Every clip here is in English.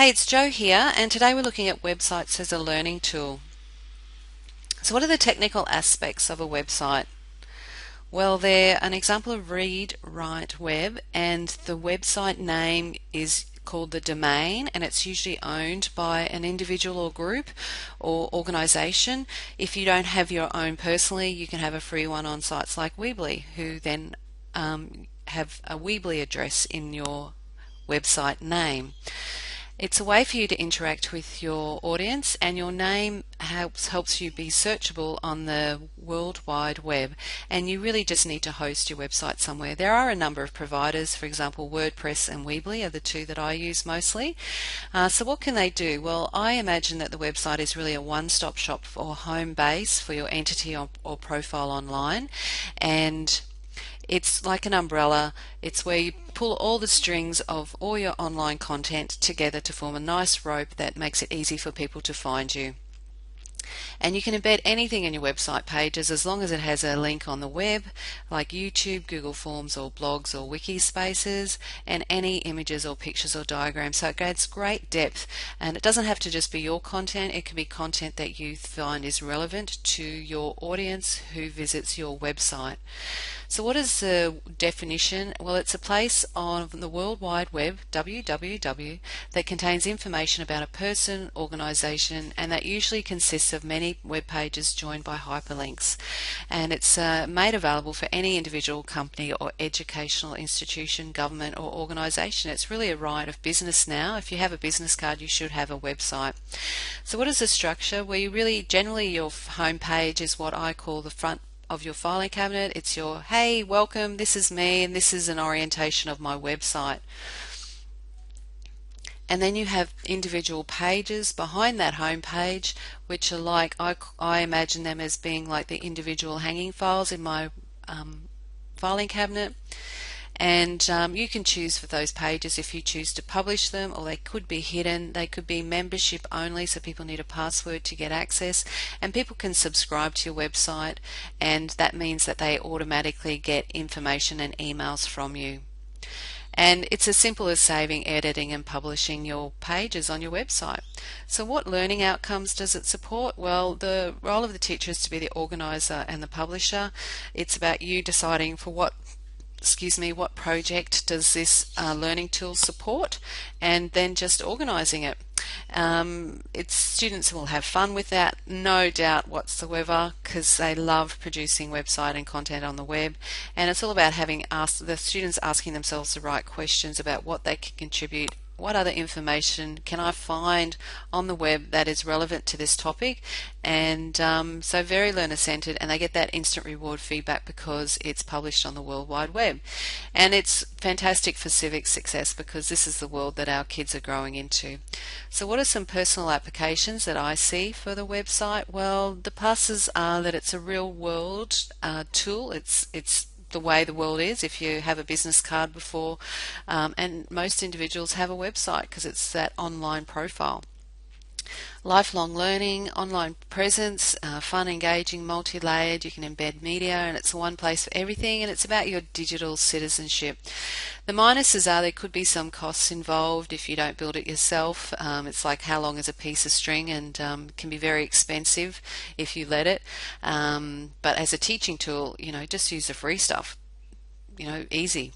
Hey, it's Jo here, and today we're looking at websites as a learning tool. So, what are the technical aspects of a website? Well, they're an example of read, write, web, and the website name is called the domain, and it's usually owned by an individual or group or organization. If you don't have your own personally, you can have a free one on sites like Weebly, who then have a Weebly address in your website name. It's a way for you to interact with your audience, and your name helps you be searchable on the World Wide Web, and you really just need to host your website somewhere. There are a number of providers, for example WordPress and Weebly are the two that I use mostly. So what can they do? Well, I imagine that the website is really a one-stop shop or home base for your entity or profile online, and it's like an umbrella. It's where you pull all the strings of all your online content together to form a nice rope that makes it easy for people to find you. And you can embed anything in your website pages as long as it has a link on the web, like YouTube, Google Forms, or blogs or wiki spaces, and any images or pictures or diagrams. So it adds great depth, and it doesn't have to just be your content. It can be content that you find is relevant to your audience who visits your website. So what is the definition? Well, it's a place on the World Wide Web, www, that contains information about a person, organization, and that usually consists of many web pages joined by hyperlinks. And it's made available for any individual, company, or educational institution, government, or organization. It's really a right of business now. If you have a business card, you should have a website. So what is the structure? Well, generally your home page is what I call the front of your filing cabinet. It's your, hey, welcome, this is me, and this is an orientation of my website. And then you have individual pages behind that home page, which are like, I imagine them as being like the individual hanging files in my filing cabinet. And you can choose for those pages if you choose to publish them, or they could be hidden. They could be membership only, so people need a password to get access, and people can subscribe to your website, and that means that they automatically get information and emails from you. And it's as simple as saving, editing, and publishing your pages on your website. So what learning outcomes does it support? Well, the role of the teacher is to be the organizer and the publisher. It's about you deciding for what project does this learning tool support, and then just organizing it. Students will have fun with that, no doubt whatsoever, because they love producing website and content on the web, and it's all about having the students asking themselves the right questions about what they can contribute. What other information can I find on the web that is relevant to this topic? And so very learner-centered, and they get that instant reward feedback because it's published on the World Wide Web. And it's fantastic for civic success because this is the world that our kids are growing into. So what are some personal applications that I see for the website? Well, the pluses are that it's a real world tool. It's the way the world is. If you have a business card before, and most individuals have a website because it's that online profile. Lifelong learning, online presence, fun, engaging, multi-layered. You can embed media, and it's one place for everything, and it's about your digital citizenship. The minuses are there could be some costs involved if you don't build it yourself. It's like how long is a piece of string, and can be very expensive if you let it. But as a teaching tool, just use the free stuff. Easy.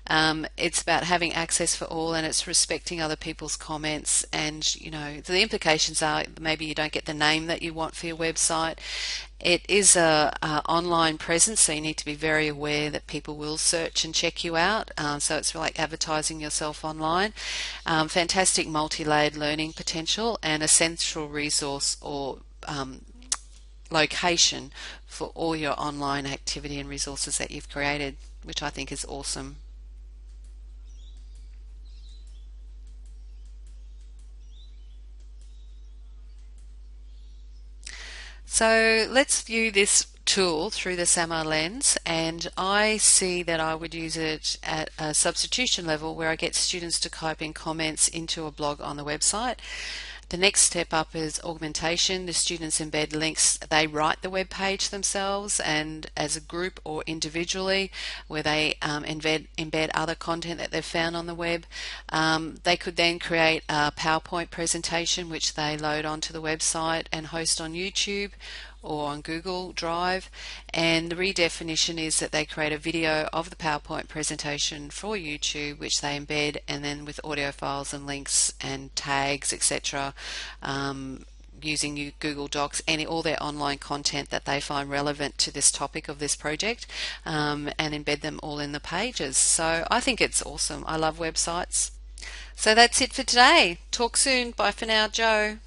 It's about having access for all, and it's respecting other people's comments, and the implications are maybe you don't get the name that you want for your website. It is a online presence, so you need to be very aware that people will search and check you out. So it's like advertising yourself online. Fantastic multi-layered learning potential, and a central resource or location for all your online activity and resources that you've created, which I think is awesome. So let's view this tool through the SAMR lens, and I see that I would use it at a substitution level where I get students to type in comments into a blog on the website. The next step up is augmentation. The students embed links. They write the web page themselves and as a group or individually, where they embed other content that they've found on the web. They could then create a PowerPoint presentation which they load onto the website and host on YouTube or on Google Drive, and the redefinition is that they create a video of the PowerPoint presentation for YouTube which they embed, and then with audio files and links and tags, etc., using Google Docs and all their online content that they find relevant to this topic of this project, and embed them all in the pages. So I think it's awesome. I love websites. So that's it for today. Talk soon. Bye for now, Joe.